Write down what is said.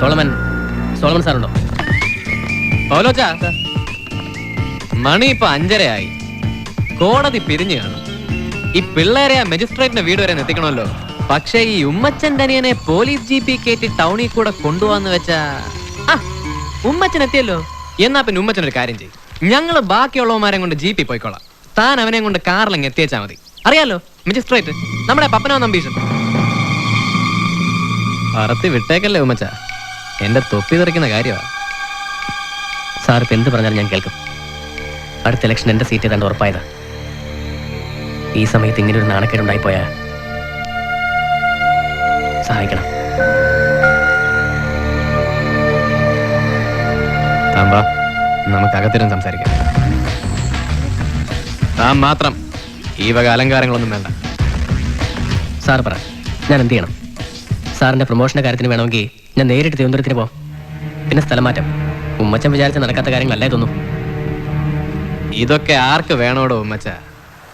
Solomon സാറുണ്ടോ? പൗലോച്ചാ, മണി ഇപ്പൊ 5:30 കോടതി പിരിഞ്ഞു കാണും. ഈ പിള്ളേരെ ആ മജിസ്ട്രേറ്റിന്റെ വീട് വരെ എത്തിക്കണമല്ലോ. പക്ഷേ ഈ ഉമ്മച്ചന്റെ അനിയനെ പോലീസ് ജീപ്പി കയറ്റി ടൗണിൽ കൂടെ കൊണ്ടുപോവാന്ന് വെച്ചാ ഉമ്മച്ചൻ എത്തിയല്ലോ. എന്നാ പിന്നെ ഉമ്മച്ചൻ ഒരു കാര്യം ചെയ്യും, ഞങ്ങള് ബാക്കിയുള്ളവന്മാരെ കൊണ്ട് ജീപ്പി പോയിക്കോളാം. താൻ അവനെ കൊണ്ട് കാറിലങ്ങ് എത്തിയേച്ചാ മതി. അറിയാലോ മജിസ്ട്രേറ്റ്, നമ്മുടെ പപ്പനോ നമ്പീഷൻ. പറത്തി വിട്ടേക്കല്ലേ ഉമ്മച്ച, എന്റെ തൊപ്പി തെറിക്കുന്ന കാര്യമാണ്. സാർ ഇപ്പൊ എന്ത് പറഞ്ഞാലും ഞാൻ കേൾക്കും. അടുത്ത ഇലക്ഷൻ എന്റെ സീറ്റ് ഏതാണ്ട് ഉറപ്പായതാ. ഈ സമയത്ത് ഇങ്ങനെ ഒരു നാണക്കേടുണ്ടായിപ്പോയാ സഹായിക്കണം. താമ്പാ, നമുക്ക് അകത്തിരുന്ന് സംസാരിക്കാം. താൻ മാത്രം ഈ വക അലങ്കാരങ്ങളൊന്നും വേണ്ട. സാർ പറ, ഞാൻ എന്ത് ചെയ്യണം? സാറിന്റെ പ്രൊമോഷന്റെ കാര്യത്തിന് വേണമെങ്കിൽ ഞാൻ നേരിട്ട് തിരുവനന്തപുരത്തിന് പോവാം. പിന്നെ സ്ഥലം മാറ്റം ഉമ്മച്ചൻ വിചാരിച്ച നടക്കാത്ത കാര്യങ്ങളല്ലേ ഇതൊന്നും. ഇതൊക്കെ ആർക്ക് വേണോടോ ഉമ്മച്ച?